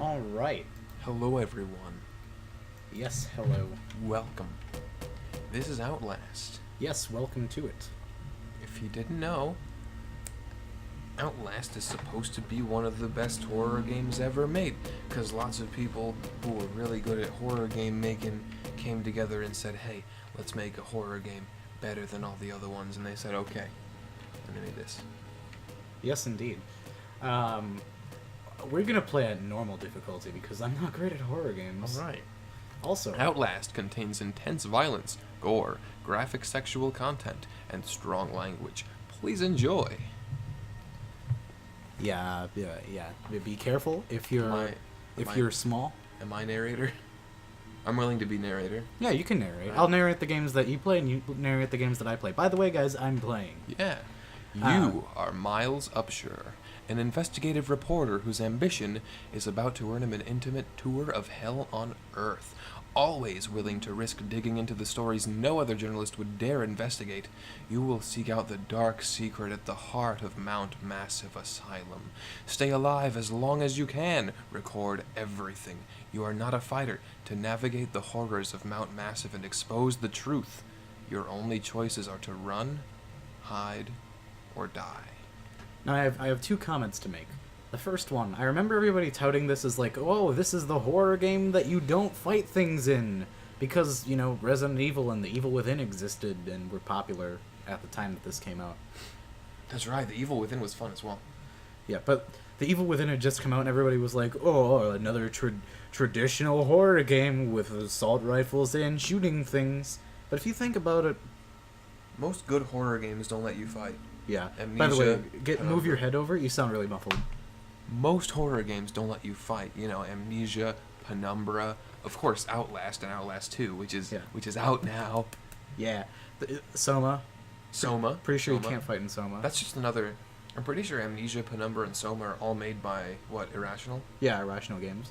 All right. Hello, everyone. Yes, hello. Welcome. This is Outlast. Yes, welcome to it. If you didn't know, Outlast is supposed to be one of the best horror games ever made, because lots of people who were really good at horror game making came together and said, hey, let's make a horror game better than all the other ones, and they said, okay, and they made this. Yes, indeed. We're gonna play at normal difficulty because I'm not great at horror games. Alright. Also, Outlast contains intense violence, gore, graphic sexual content, and strong language. Please enjoy. yeah. Be careful if you're you're small. Am I narrator? I'm willing to be narrator. Yeah, you can narrate. Right. I'll narrate the games that you play, and you narrate the games that I play. By the way, guys, I'm playing. Yeah. You are Miles Upshur, an investigative reporter whose ambition is about to earn him an intimate tour of hell on Earth. Always willing to risk digging into the stories no other journalist would dare investigate, you will seek out the dark secret at the heart of Mount Massive Asylum. Stay alive as long as you can. Record everything. You are not a fighter. To navigate the horrors of Mount Massive and expose the truth, your only choices are to run, hide, or die. Now, I have two comments to make. The first one, I remember everybody touting this as like, oh, this is the horror game that you don't fight things in. Because, you know, Resident Evil and The Evil Within existed and were popular at the time that this came out. That's right, The Evil Within was fun as well. Yeah, but The Evil Within had just come out and everybody was like, oh, another traditional horror game with assault rifles and shooting things. But if you think about it... Most good horror games don't let you fight. Yeah. Amnesia, By the way, move Penumbra. your head over. You sound really muffled. Most horror games don't let you fight. You know, Amnesia, Penumbra, of course, Outlast and Outlast 2, which is out now. Yeah. Soma. Soma. Pretty sure Soma. you can't fight in Soma. That's just another... I'm pretty sure Amnesia, Penumbra, and Soma are all made by, what, Irrational? Yeah, Irrational Games.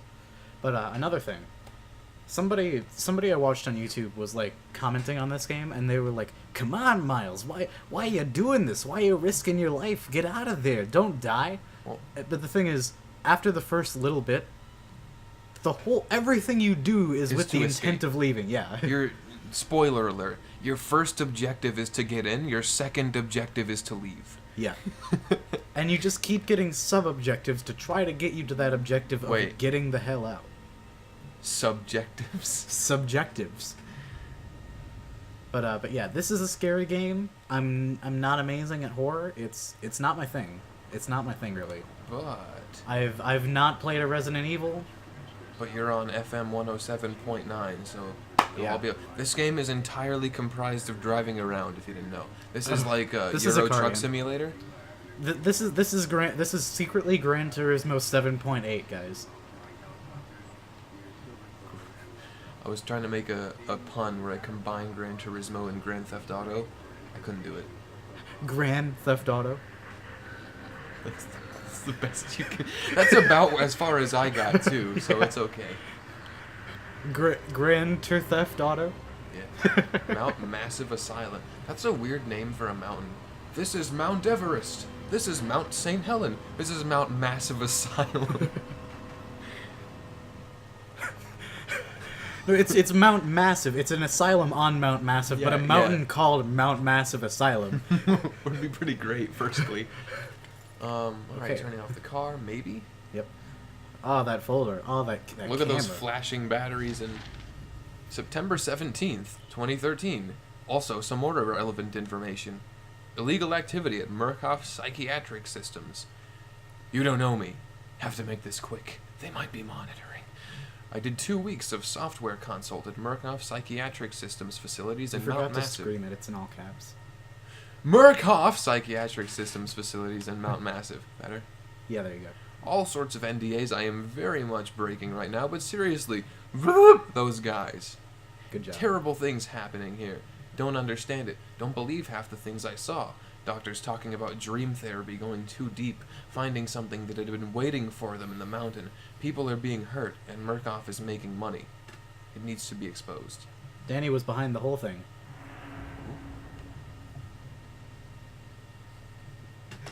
But another thing. Somebody I watched on YouTube was like commenting on this game, and they were like, "Come on, Miles, why are you doing this? Why are you risking your life? Get out of there! Don't die!" Well, But the thing is, after the first little bit, everything you do is with the escape. intent of leaving. Yeah. your... Spoiler alert. Your first objective is to get in, your second objective is to leave. Yeah. And you just keep getting sub-objectives to try to get you to that objective of Wait. getting the hell out. Subjectives? Subjectives. But yeah, this is a scary game. I'm not amazing at horror. It's not my thing. It's not my thing really. But I've not played a Resident Evil. you're on FM 107.9, so it'll Yeah. all be... This game is entirely comprised of driving around, if you didn't know. This is like a This is a Euro car Truck game. Simulator. This is secretly Gran Turismo 7.8, guys. I was trying to make a pun where I combined Gran Turismo and Grand Theft Auto. I couldn't do it. Grand Theft Auto. That's the best you can... That's about as far as I got, too, so it's okay. Grand Theft Auto. Yeah. Mount Massive Asylum. That's a weird name for a mountain. This is Mount Everest. This is Mount St. Helen. This is Mount Massive Asylum. No, it's Mount Massive. It's an asylum on Mount Massive, but a Yeah, mountain yeah. called Mount Massive Asylum. Would be pretty great, firstly. Alright, Okay. turning off the car, maybe? Yep. Oh, that folder. Oh, that Look camera. at those flashing batteries in September 17th, 2013. Also, some more relevant information. Illegal activity at Murkoff Psychiatric Systems. You don't know me. Have to make this quick. They might be monitoring. I did 2 weeks of software consult at Murkoff Psychiatric Systems facilities You in forgot Mount to Massive. scream it. It's in all caps. Murkoff Psychiatric Systems facilities in Mount Massive. Better? Yeah, there you go. All sorts of NDAs I am very much breaking right now, but seriously, those guys. Good job. Terrible things happening here. Don't understand it. Don't believe half the things I saw. Doctors talking about dream therapy going too deep, finding something that had been waiting for them in the mountain. People are being hurt, and Murkoff is making money. It needs to be exposed. Danny was behind the whole thing.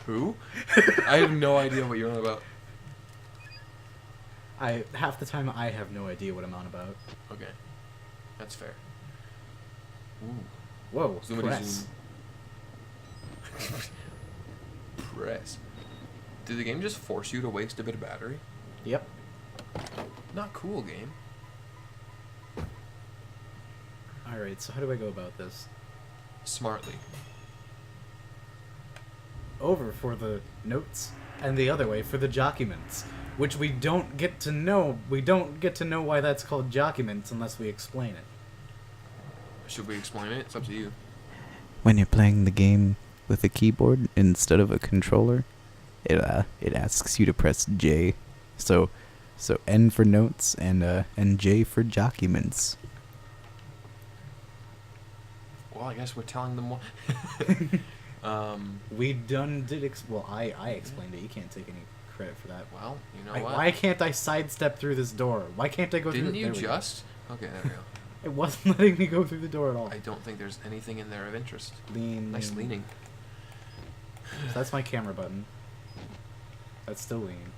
Who? I have no idea what you're on about. Half the time I have no idea what I'm on about. Okay. That's fair. Ooh. Whoa, Zoomity press. zoom. Press. Did the game just force you to waste a bit of battery? Yep. Not cool, game. Alright, so how do I go about this? Smartly. Over for the notes, and the other way for the documents, which we don't get to know. We don't get to know why that's called documents unless we explain it. Should we explain it? It's up to you. When you're playing the game with a keyboard instead of a controller, it asks you to press J. So N for notes and J for documents. Well, I guess we're telling them what. We done did well. I explained it. You can't take any credit for that. Well, you know what? Why can't I sidestep through this door? Why can't I go Didn't through? you There we go. just? Okay, there we go. It wasn't letting me go through the door at all. I don't think there's anything in there of interest. Lean. Nice leaning. So that's my camera button. That's still lean.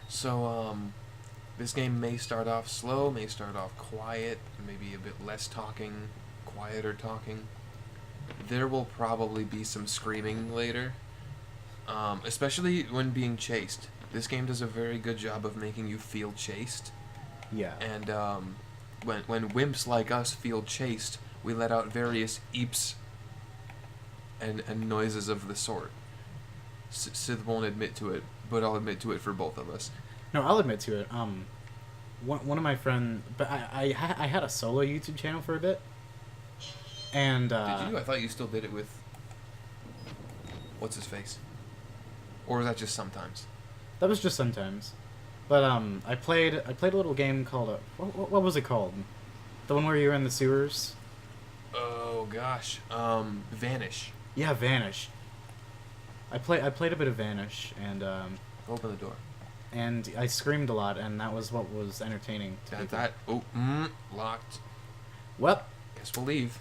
So, this game may start off slow, may start off quiet, maybe a bit less talking, quieter talking. There will probably be some screaming later, especially when being chased. This game does a very good job of making you feel chased. Yeah. And when wimps like us feel chased, we let out various eeps and noises of the sort. Sid won't admit to it, but I'll admit to it for both of us. No, I'll admit to it. One of my friends, but I had a solo YouTube channel for a bit, and Did you? I thought you still did it with what's his face, or was that just sometimes? that was just sometimes. But I played a little game called what was it called? The one where you were in the sewers. Oh gosh, Vanish. Yeah, Vanish. I played a bit of Vanish, and Open the door. and I screamed a lot, and that was what was entertaining to Got people. that? Oh, locked. Well, Guess we'll leave.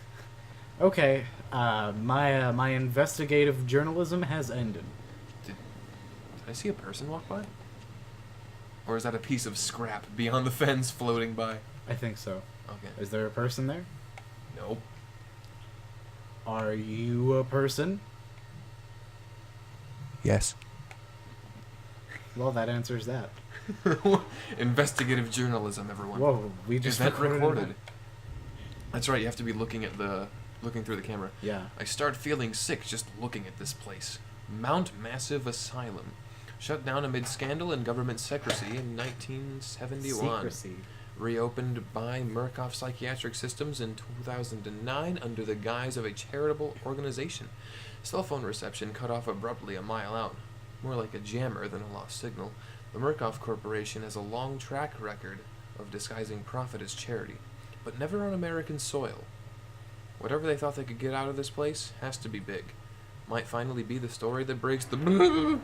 okay. My investigative journalism has ended. Did I see a person walk by? Or is that a piece of scrap beyond the fence floating by? I think so. Okay. Is there a person there? Nope. Are you a person? Yes. Well, that answers that. Investigative journalism, everyone. Whoa, we just Event recorded. recorded. That's right. You have to be looking through the camera. Yeah. I start feeling sick just looking at this place. Mount Massive Asylum. Shut down amid scandal and government secrecy in 1971. Secrecy. Reopened by Murkoff Psychiatric Systems in 2009 under the guise of a charitable organization. Cell phone reception cut off abruptly a mile out. More like a jammer than a lost signal. The Murkoff Corporation has a long track record of disguising profit as charity, but never on American soil. Whatever they thought they could get out of this place has to be big. Might finally be the story that breaks the...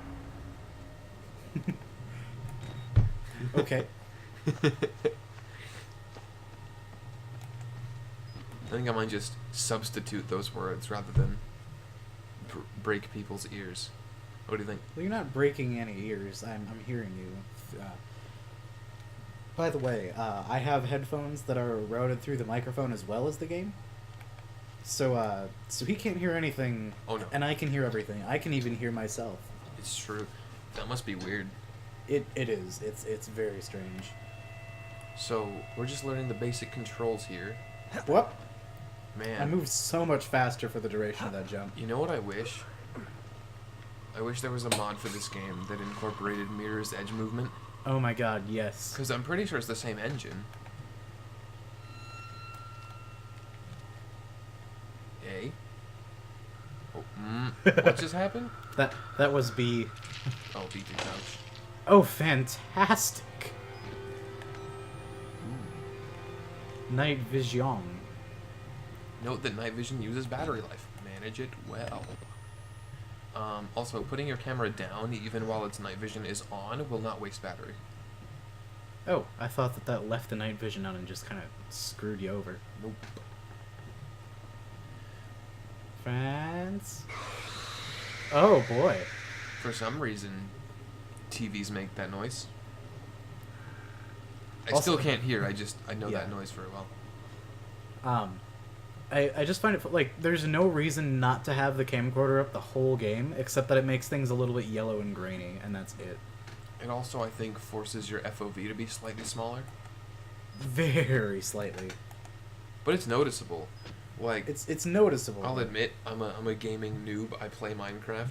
Okay. I think I might just substitute those words rather than break people's ears. What do you think? Well, you're not breaking any ears. I'm hearing you. By the way, I have headphones that are routed through the microphone as well as the game. So he can't hear anything. Oh, no. And I can hear everything. I can even hear myself. It's true. That must be weird. It is. It's very strange. So, we're just learning the basic controls here. What? Man. I moved so much faster for the duration of that jump. You know what I wish? I wish there was a mod for this game that incorporated mirror's edge movement. Oh my god, yes. Because I'm pretty sure it's the same engine. A? Oh, what just happened? That was B. Oh, beat the couch. Oh, fantastic. Night vision. Note that night vision uses battery life. Manage it well. Also, putting your camera down, even while its night vision is on, will not waste battery. Oh, I thought that left the night vision on and just kind of screwed you over. Nope. France. Oh boy. For some reason, TVs make that noise. I Also- still can't hear. I know Yeah. that noise very well. I just find it like there's no reason not to have the camcorder up the whole game, except that it makes things a little bit yellow and grainy, and that's it. It also, I think, forces your FOV to be slightly smaller, Very slightly. but it's noticeable. Like, It's noticeable. I'll admit, I'm a gaming noob. I play Minecraft.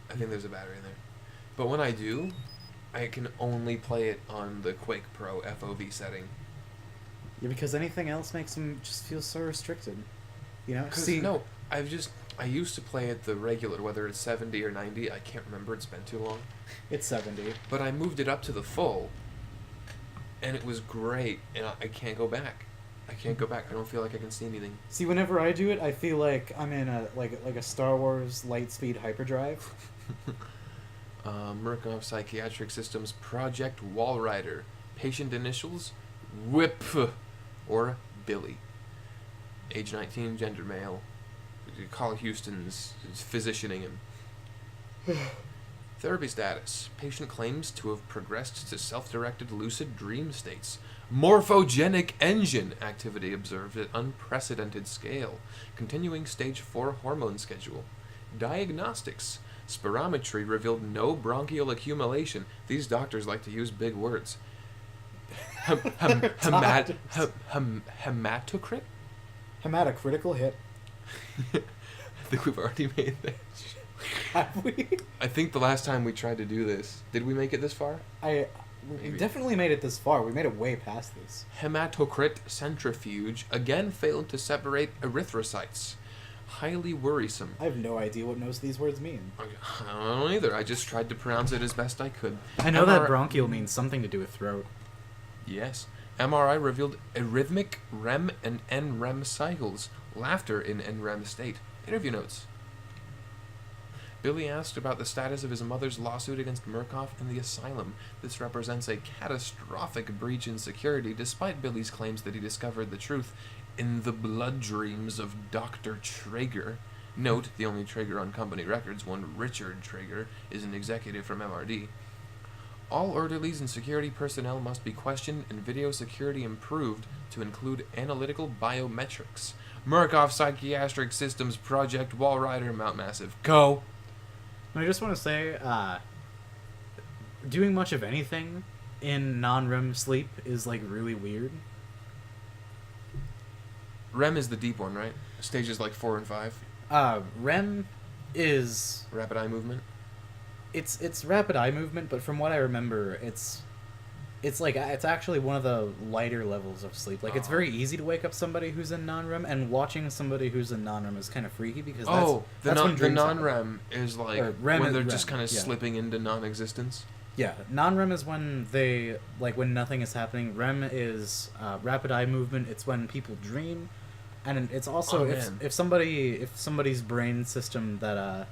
I think there's a battery in there. But when I do, I can only play it on the Quake Pro FOV setting. Yeah, because anything else makes them just feel so restricted. You know? Because, no, I used to play it the regular, whether it's 70 or 90, I can't remember, it's been too long. It's 70. But I moved it up to the full, and it was great, and I can't go back. I can't go back. I don't feel like I can see anything. See, whenever I do it, I feel like I'm in a like a Star Wars lightspeed hyperdrive. Murkoff Psychiatric Systems Project Walrider. Patient initials, WHIP, or Billy. Age 19, gender male. Call Houston's physicianing him. Therapy status. Patient claims to have progressed to self-directed lucid dream states. Morphogenic engine activity observed at unprecedented scale. Continuing stage 4 hormone schedule. Diagnostics. Spirometry revealed no bronchial accumulation. These doctors like to use big words. Hematocrit? Hematocritical hit. I think we've already made that. Have we? I think the last time we tried to do this, did we make it this far? We Maybe. definitely made it this far. We made it way past this. Hematocrit centrifuge again failed to separate erythrocytes. Highly worrisome. I have no idea what most of these words mean. I don't know either. I just tried to pronounce it as best I could. I know that MRI bronchial means something to do with throat. Yes. MRI revealed arrhythmic REM and NREM cycles. Laughter in NREM state. Interview notes. Billy asked about the status of his mother's lawsuit against Murkoff in the asylum. This represents a catastrophic breach in security, despite Billy's claims that he discovered the truth in the blood dreams of Dr. Traeger. Note, the only Traeger on company records, one Richard Traeger, is an executive from MRD. All orderlies and security personnel must be questioned and video security improved to include analytical biometrics. Murkoff Psychiatric Systems Project Walrider Mount Massive. Go! I just want to say, doing much of anything in non-REM sleep is, like, really weird. REM is the deep one, right? Stages like 4 and 5. REM is... Rapid eye movement. It's rapid eye movement, but from what I remember, it's actually one of the lighter levels of sleep. Like, it's very easy to wake up somebody who's in non-REM, and watching somebody who's in non-REM is kind of freaky because that's when the dreams happen. non-REM is like REM when is they're REM, just kind of yeah. slipping into non-existence. Yeah, non-REM is when they, like, when nothing is happening. REM is rapid eye movement. It's when people dream, and it's also if somebody's brain system that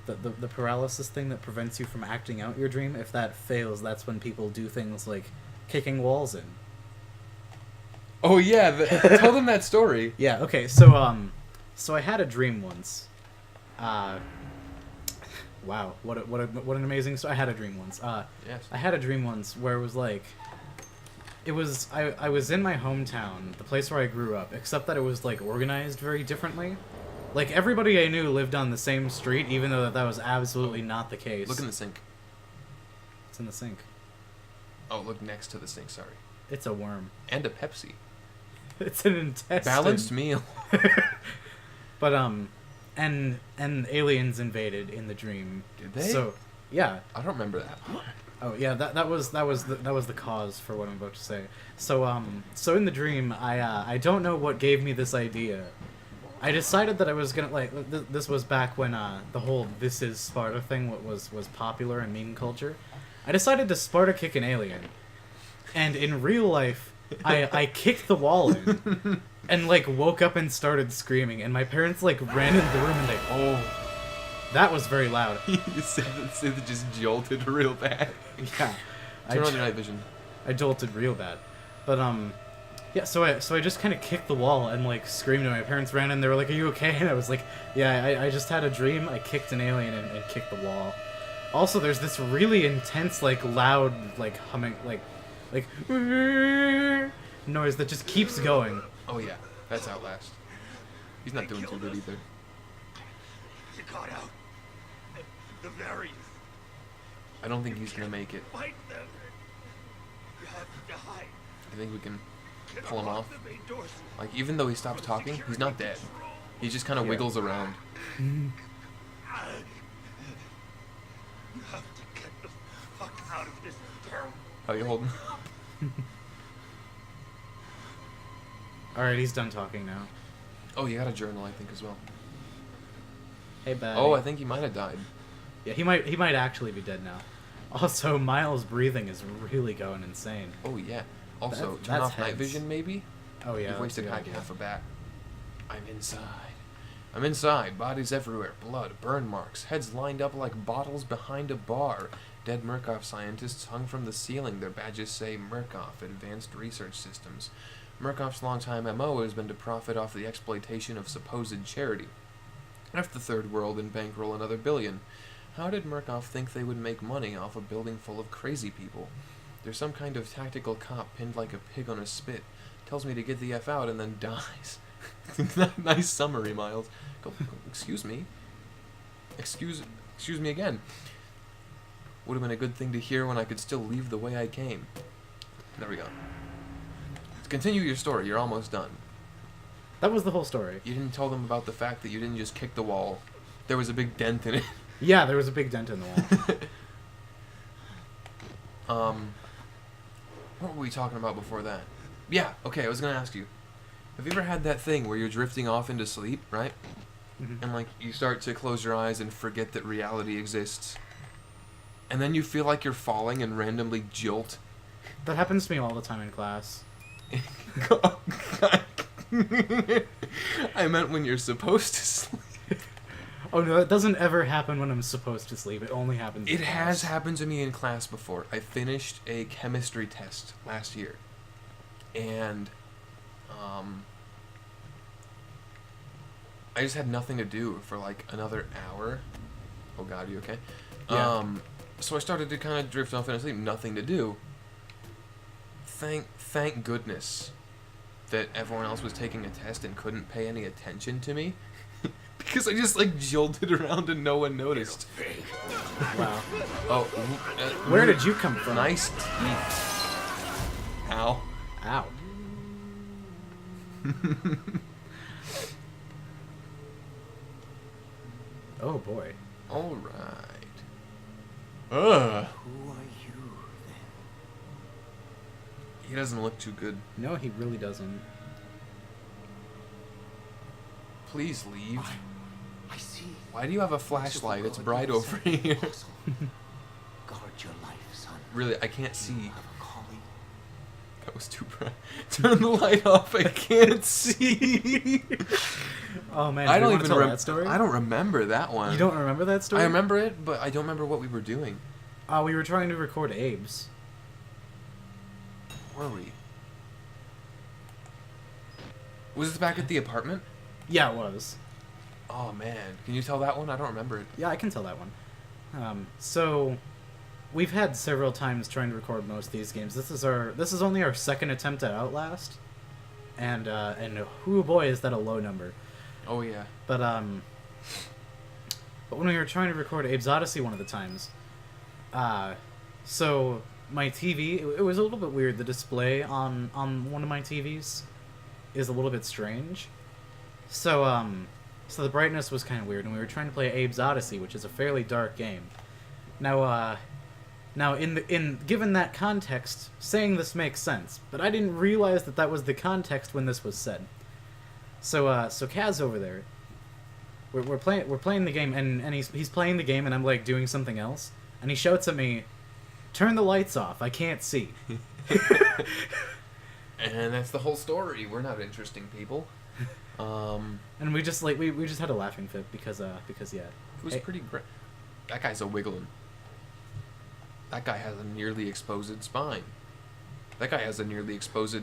the paralysis thing that prevents you from acting out your dream, if that fails, that's when people do things like kicking walls in. Oh yeah, tell them that story. Yeah. Okay. So I had a dream once. Wow. What an amazing. So I had a dream once. Yes. I had a dream once where it was like, I was in my hometown, the place where I grew up, except that it was like organized very differently. Like, everybody I knew lived on the same street, even though that was absolutely not the case. Look in the sink. It's in the sink. Oh, look next to the sink. Sorry. It's a worm. And a Pepsi. It's an intestine. Balanced meal. But and aliens invaded in the dream. Did they? So yeah. I don't remember that. Oh yeah, that was the cause for what I'm about to say. So so in the dream, I don't know what gave me this idea. I decided that I was gonna, like, this was back when the whole "This is Sparta" thing was popular in meme culture. I decided to Sparta kick an alien, and in real life, I kicked the wall in, and like woke up and started screaming, and my parents like ran into the room and that was very loud. You said that just jolted real bad. Yeah, Turn on your night vision. I jolted real bad, but yeah, so I just kind of kicked the wall and like screamed, and my parents ran in. They were like, "Are you okay?" And I was like, "Yeah, I just had a dream. I kicked an alien and kicked the wall." Also, there's this really intense, like, loud, like, humming, like like noise that just keeps going. Oh yeah, that's Outlast. He's not doing too good either. You got out. The variants. I don't think he's gonna make it. Fight them. You have to hide. I think we can Get pull him off. the main doors. Like, even though he stops talking, he's not dead. He just kind of wiggles around. You have to get the fuck out of this town. How you holding? Alright, he's done talking now. Oh, you got a journal, I think, as well. Hey, bad. Oh, I think he might have died. Yeah, he might actually be dead now. Also, Miles' breathing is really going insane. Oh, yeah. Also, That's turn off night heads. vision, maybe? Oh yeah. You've wasted that's a good half idea. a bat. I'm inside. Bodies everywhere. Blood, burn marks. Heads lined up like bottles behind a bar. Dead Murkoff scientists hung from the ceiling. Their badges say Murkoff, Advanced Research Systems. Murkoff's longtime MO has been to profit off the exploitation of supposed charity. F the third world and bankroll another billion. How did Murkoff think they would make money off a building full of crazy people? There's some kind of tactical cop pinned like a pig on a spit. Tells me to get the F out and then dies. Nice summary, Miles. Excuse me. Excuse me again. Would have been a good thing to hear when I could still leave the way I came. There we go. To continue your story, you're almost done. That was the whole story. You didn't tell them about the fact that you didn't just kick the wall. There was a big dent in it. Yeah, there was a big dent in the wall. What were we talking about before that? Yeah, okay, I was gonna ask you. Have you ever had that thing where you're drifting off into sleep, right? Mhm. And like you start to close your eyes and forget that reality exists. And then you feel like you're falling and randomly jolt. That happens to me all the time in class. I meant when you're supposed to sleep. Oh no, it doesn't ever happen when I'm supposed to sleep. It only happens in It has class. happened to me in class before. I finished a chemistry test last year. And I just had nothing to do for like another hour. Oh god, you okay? Yeah. So I started to kind of drift off into sleep, nothing to do. Thank goodness that everyone else was taking a test and couldn't pay any attention to me. Because I just like jolted around and no one noticed. Wow. Oh, Where did you come from? nice teeth. Ow. Ow. Oh boy. All right. Ugh. Who are you then? He doesn't look too good. No, he really doesn't. Please leave. I see. Why do you have a flashlight? It's bright over here. Guard your life, son. Really, I can't see. You have a calling. That was too bright. Turn the light off. I can't see. Oh man, I do you don't wanna even tell remember. that story? I don't remember that one. You don't remember that story? I remember it, but I don't remember what we were doing. We were trying to record Abe's. Were we? Was this back at the apartment? Yeah, it was. Oh man, can you tell that one? I don't remember it. Yeah, I can tell that one. So we've had several times trying to record most of these games. This is only our second attempt at Outlast, and whoo boy is that a low number. Oh yeah. But when we were trying to record Abe's Odyssey one of the times, so my TV, it was a little bit weird. The display on one of my TVs is a little bit strange. So the brightness was kind of weird, and we were trying to play Abe's Odyssey, which is a fairly dark game. Now given that context, saying this makes sense, but I didn't realize that was the context when this was said. So Kaz over there, we're playing the game, and he's playing the game, and I'm like doing something else, and he shouts at me, "Turn the lights off! I can't see." And that's the whole story. We're not interesting people. And we just like we just had a laughing fit because yeah. It was pretty great. That guy's a wiggling. That guy has a nearly exposed spine. That guy has a nearly exposed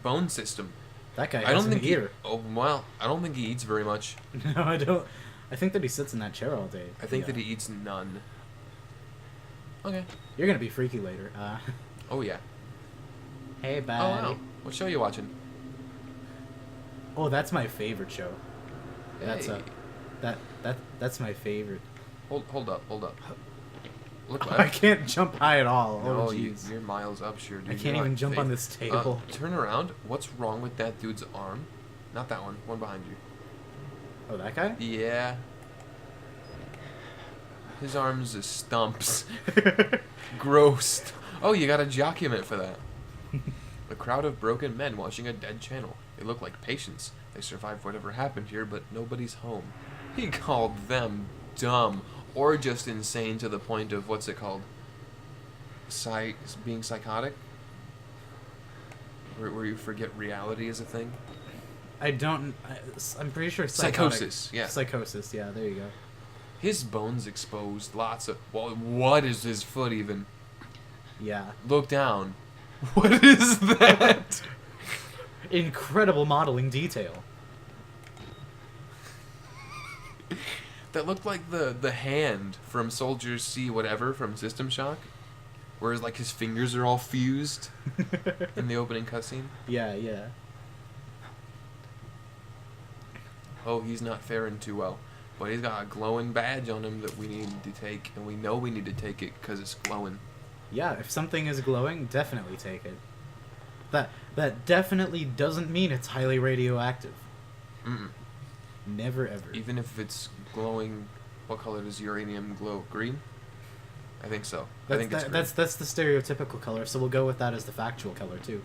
bone system. That guy I don't has think an ear. I don't think he eats very much. No, I don't. I think that he sits in that chair all day. I think that he eats none. Okay. You're gonna be freaky later. Oh yeah. Hey, Oh, buddy. wow. What show are you watching? Oh, that's my favorite show. That's Hey. that's my favorite. Hold up. Look I left. can't jump high at all. No, Oh, jeez. you're miles up, sure, dude. I You're can't not even jump fake. on this table. Turn around. What's wrong with that dude's arm? Not that one. One behind you. Oh, that guy? Yeah. His arms is stumps. Gross. Oh, you got a document for that. A crowd of broken men watching a dead channel. They look like patients. They survived whatever happened here, but nobody's home. He called them dumb, or just insane to the point of, what's it called? Being psychotic? Where you forget reality is a thing? I'm pretty sure Psychosis, yeah. Psychosis, yeah, there you go. His bones exposed, lots of... Well, what is his foot even? Yeah. Look down. What is that? Incredible modeling detail. That looked like the hand from Soldier C whatever from System Shock. Whereas like his fingers are all fused in the opening cutscene. Yeah, yeah. Oh, he's not faring too well. But he's got a glowing badge on him that we need to take, and we know we need to take it because it's glowing. Yeah, if something is glowing, definitely take it. That definitely doesn't mean it's highly radioactive. Mm-mm. Never ever. Even if it's glowing, what color does uranium glow? Green? I think so. I think it's green. That's the stereotypical color, so we'll go with that as the factual color too.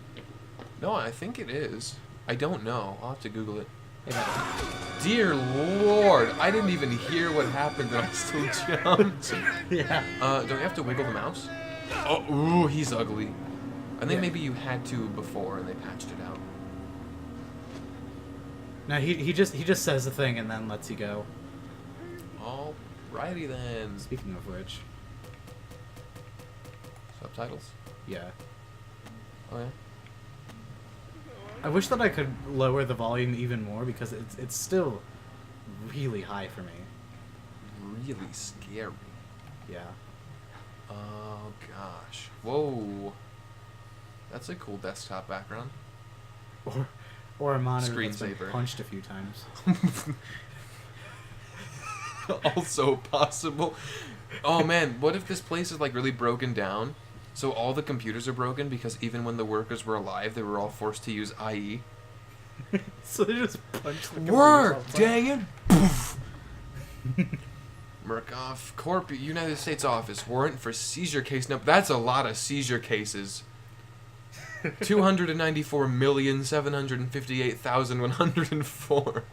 No, I think it is. I don't know. I'll have to Google it. Hey, buddy. Dear Lord, I didn't even hear what happened and I still jumped. Yeah. Do we have to wiggle the mouse? Oh, ooh, he's ugly. I think Yeah. maybe you had to before and they patched it out. No, he just says the thing and then lets you go. Alrighty then. Speaking of which, Subtitles? yeah. Oh yeah. I wish that I could lower the volume even more because it's still really high for me. Really scary. Yeah. Oh gosh. Whoa. That's a cool desktop background. Or a monitor that's been Screensaver. punched a few times. Also possible. Oh man, what if this place is like really broken down? So all the computers are broken because even when the workers were alive, they were all forced to use IE. So they just punch the computers Work, all the time. dang it! Poof. Murkoff Corp, United States Office, warrant for seizure case. No, that's a lot of seizure cases. 294,758,104.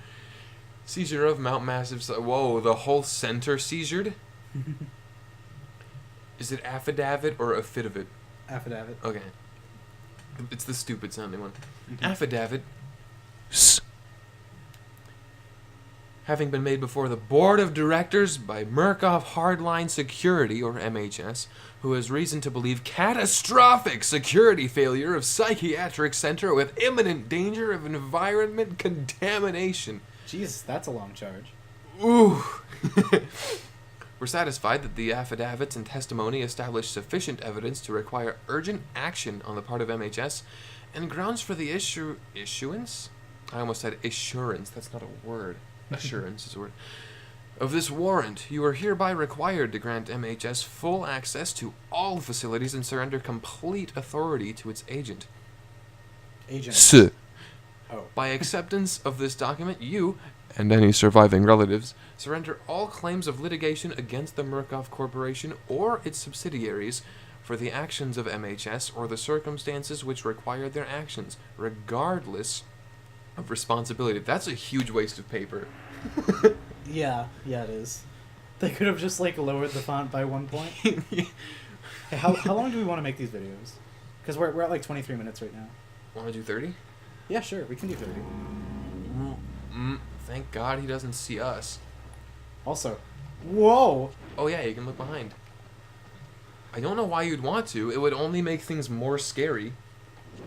Seizure of Mount Massive. Whoa, the whole center seizured? Is it affidavit or affidavit? Affidavit. Okay. It's the stupid sounding one. Mhm. Affidavit. Having been made before the Board of Directors by Murkoff Hardline Security, or MHS, who has reason to believe catastrophic security failure of psychiatric center with imminent danger of environment contamination. Jeez, that's a long charge. Ooh. We're satisfied that the affidavits and testimony establish sufficient evidence to require urgent action on the part of MHS and grounds for the issuance? I almost said assurance. That's not a word. Assurance is a word. Of this warrant, you are hereby required to grant MHS full access to all facilities and surrender complete authority to its agent. Agent. Oh. By acceptance of this document, you, and any surviving relatives, surrender all claims of litigation against the Murkoff Corporation or its subsidiaries for the actions of MHS or the circumstances which required their actions, regardless of responsibility. That's a huge waste of paper. Yeah, it is. They could have just like lowered the font by 1 point. Hey, how long do we want to make these videos? Because we're at like 23 minutes right now. Want to do 30? Yeah, sure, we can do 30. Thank God he doesn't see us. Also, whoa! Oh yeah, you can look behind. I don't know why you'd want to. It would only make things more scary.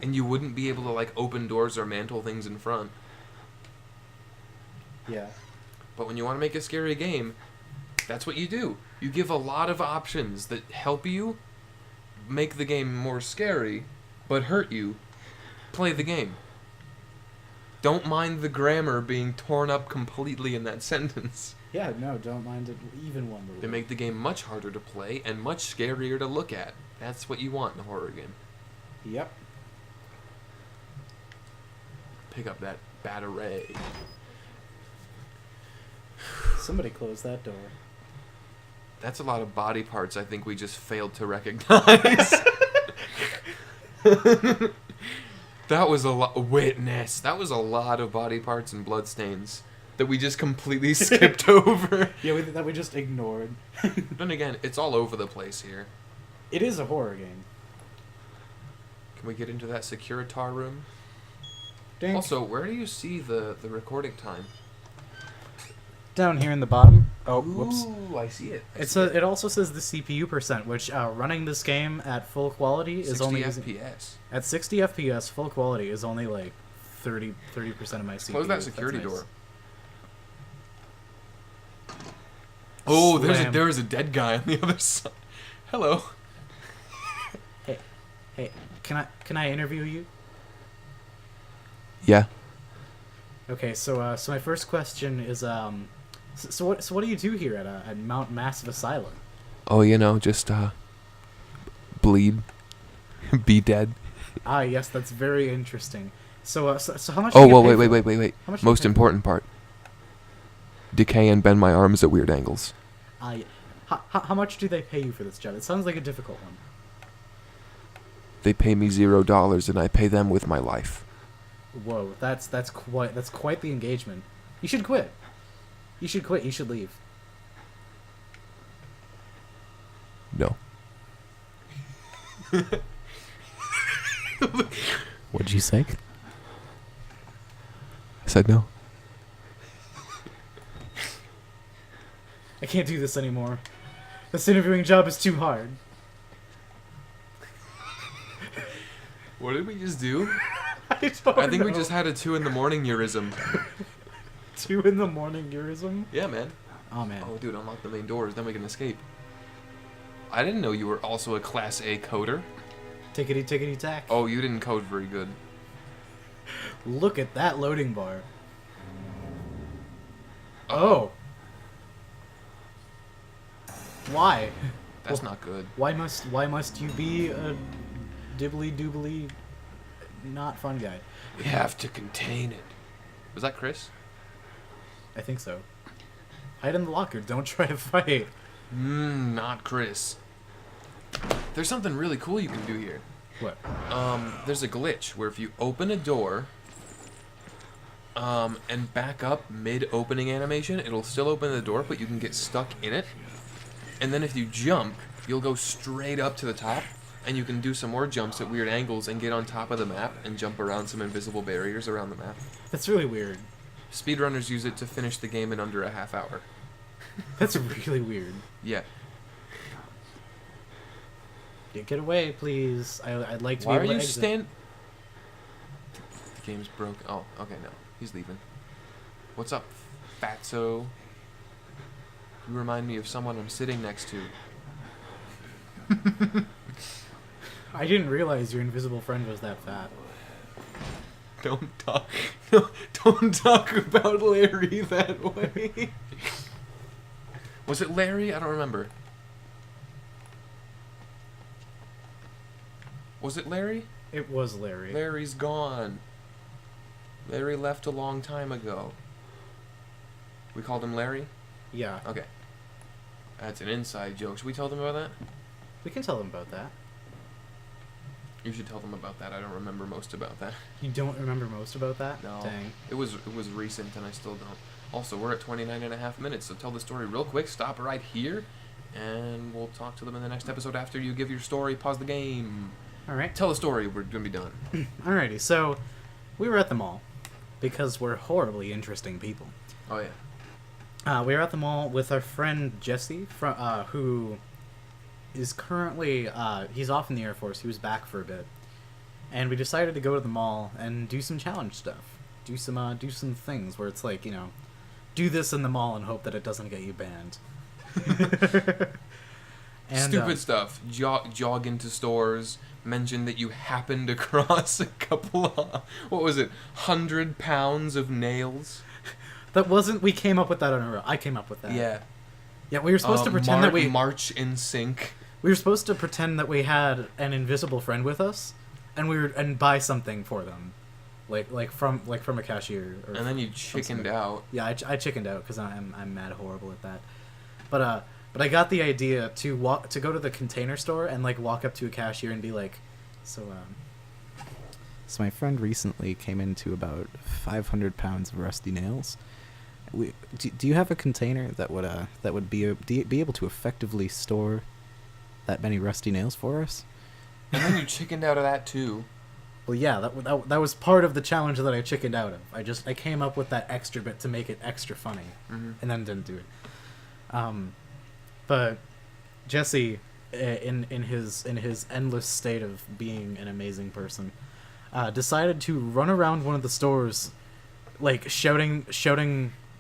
And you wouldn't be able to like open doors or mantle things in front. Yeah. But when you want to make a scary game, that's what you do. You give a lot of options that help you make the game more scary but hurt you, play the game. Don't mind the grammar being torn up completely in that sentence. Yeah, no, don't mind it even one little They make the game much harder to play and much scarier to look at. That's what you want in a horror game. Yep. Pick up that battery. Somebody close that door. That's a lot of body parts I think we just failed to recognize. That was a lot. Witness. That was a lot of body parts and blood stains that we just completely skipped over. Yeah, that we just ignored. Then again, it's all over the place here. It is a horror game. Can we get into that Securitar room? Dink. Also, where do you see the recording time? Down here in the bottom. Oh, whoops. Ooh, I see it. It also says the CPU percent, which running this game at full quality is 60 only FPS. at 60 FPS. Full quality is only like 30% of my CPU. Close that That's security nice. door. Oh, Slam. there's a dead guy on the other side. Hello. Hey, can I interview you? Yeah. Okay, so my first question is so what do you do here at Mount Massive Asylum? Oh, just bleed, be dead. Ah, yes, that's very interesting. So how much? Oh, do you well, get paid wait. for it? How much do you Most pay for it? important part. Decay and bend my arms at weird angles. Yeah. How much do they pay you for this job? It sounds like a difficult one. They pay me $0 and I pay them with my life. Whoa, that's quite the engagement. You should quit. You should quit. You should leave. No. What'd you say? I said no. I can't do this anymore. This interviewing job is too hard. What did we just do? I don't I think we know. just had a 2 in the morning eurism. 2 in the morning eurism. Yeah, man. Oh man. Oh, dude, unlock the main doors, then we can escape. I didn't know you were also a Class A coder. Tickety tack. Oh, you didn't code very good. Look at that loading bar. Oh. Why? That's not good. Why must you be a dibbly doobly not fun guy? We have to contain it. Was that Chris? I think so. Hide in the locker. Don't try to fight. Not Chris. There's something really cool you can do here. What? There's a glitch where if you open a door, and back up mid-opening animation, it'll still open the door, but you can get stuck in it. And then if you jump, you'll go straight up to the top, and you can do some more jumps at weird angles and get on top of the map and jump around some invisible barriers around the map. That's really weird. Speedrunners use it to finish the game in under a half hour. That's really weird. Yeah. Get away, please. I'd like to Why be are able to you exit. stand? The game's broken. Oh, okay, no. He's leaving. What's up, fatso? You remind me of someone I'm sitting next to. I didn't realize your invisible friend was that fat. Don't talk. No, don't talk about Larry that way. Was it Larry? I don't remember. Was it Larry? It was Larry. Larry's gone. Larry left a long time ago. We called him Larry? Yeah. Okay. That's an inside joke. Should we tell them about that? We can tell them about that. You should tell them about that. I don't remember most about that. You don't remember most about that? No. Dang. It was recent and I still don't. Also, we're at 29.5 minutes, so tell the story real quick. Stop right here, and we'll talk to them in the next episode after you give your story. Pause the game. Alright. Tell the story. We're going to be done. Alrighty, so we were at the mall because we're horribly interesting people. Oh, yeah. We were at the mall with our friend Jesse, who is currently he's off in the Air Force. He was back for a bit, and we decided to go to the mall and do some challenge stuff. Do some things where it's like, do this in the mall and hope that it doesn't get you banned. And, Stupid stuff. Jog into stores. Mention that you happened across a couple of, what was it, 100 pounds of nails? That wasn't. We came up with that on our own. I came up with that. Yeah. Yeah, we were supposed to pretend that we March in sync. We were supposed to pretend that we had an invisible friend with us, and buy something for them, like from a cashier. Or And then you chickened out. Yeah, I chickened out because I'm mad horrible at that. But I got the idea to go to the Container Store and like walk up to a cashier and be like, so my friend recently came into about 500 pounds of rusty nails. Do you have a container that would be able to effectively store that many rusty nails for us? And then you chickened out of that too. Well, yeah, that was part of the challenge that I chickened out of. I came up with that extra bit to make it extra funny, and then didn't do it. But Jesse, in his endless state of being an amazing person, decided to run around one of the stores, like shouting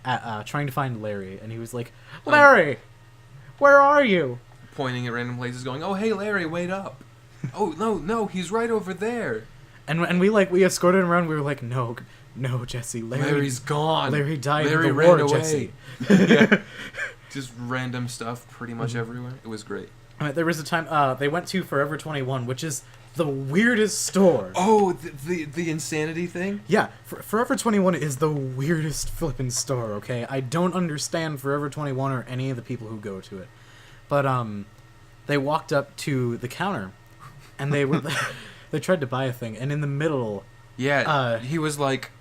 at trying to find Larry, and he was like, "Larry, where are you?" Pointing at random places, going, "Oh, hey, Larry, wait up! Oh, no, he's right over there." And we escorted him around. We were like, "No, Jesse, Larry's gone. Larry died Larry in the ran war, away." Jesse." Yeah. Just random stuff pretty much everywhere. It was great. There was a time they went to Forever 21, which is the weirdest store. Oh, the insanity thing? Yeah, Forever 21 is the weirdest flippin' store, okay? I don't understand Forever 21 or any of the people who go to it. But they walked up to the counter and they they tried to buy a thing, and in the middle, yeah, he was like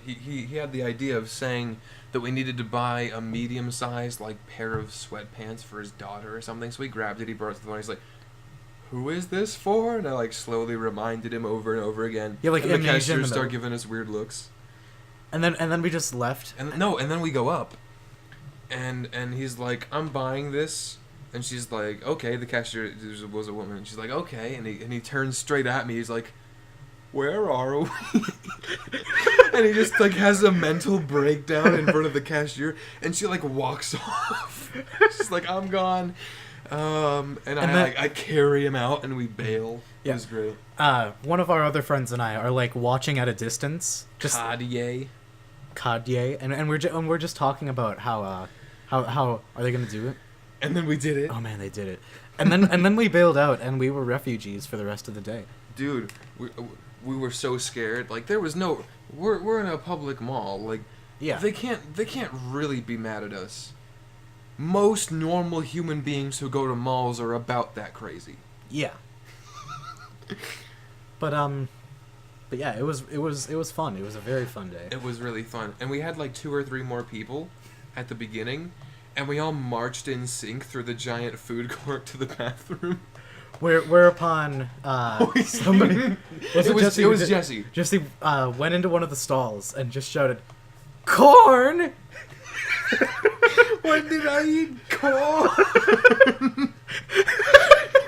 he had the idea of saying that we needed to buy a medium-sized like pair of sweatpants for his daughter or something. So he grabbed it, he brought it to the phone, he's like, "Who is this for?" And I like slowly reminded him over and over again. Yeah, like and the amnesia in the cashiers start middle. giving us weird looks. And then we just left. And then we go up, and he's like, "I'm buying this," and she's like, "Okay." The cashier was a woman, and she's like, "Okay," and he turns straight at me. He's like, "Where are we?" And he just like has a mental breakdown in front of the cashier, and she like walks off. She's like, "I'm gone," and I carry him out, and we bail. Yeah. It was great. One of our other friends and I are like watching at a distance, just Kadye. and we're just talking about how are they gonna do it? And then we did it. Oh man, they did it. And then we bailed out, and we were refugees for the rest of the day. Dude, we were so scared. Like there was no. We're in a public mall. Like Yeah. they can't really be mad at us. Most normal human beings who go to malls are about that crazy. Yeah. But yeah, it was fun. It was a very fun day. It was really fun, and we had like 2 or 3 more people at the beginning, and we all marched in sync through the giant food court to the bathroom. Whereupon somebody It was Jesse. Jesse went into one of the stalls and just shouted, "Corn!" When did I eat corn?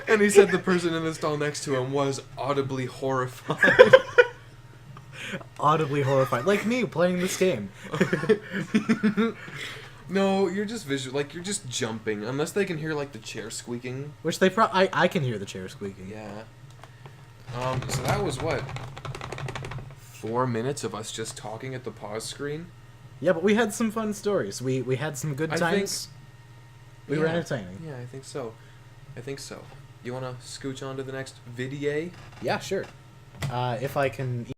And he said the person in the stall next to him was audibly horrified. Audibly horrified, like me playing this game. No, you're just you're just jumping, unless they can hear like the chair squeaking. Which I can hear the chair squeaking. Yeah. So that was what? 4 minutes of us just talking at the pause screen? Yeah, but we had some fun stories. We had some good times. We were entertaining. Yeah, I think so. You want to scooch on to the next video? Yeah, sure. If I can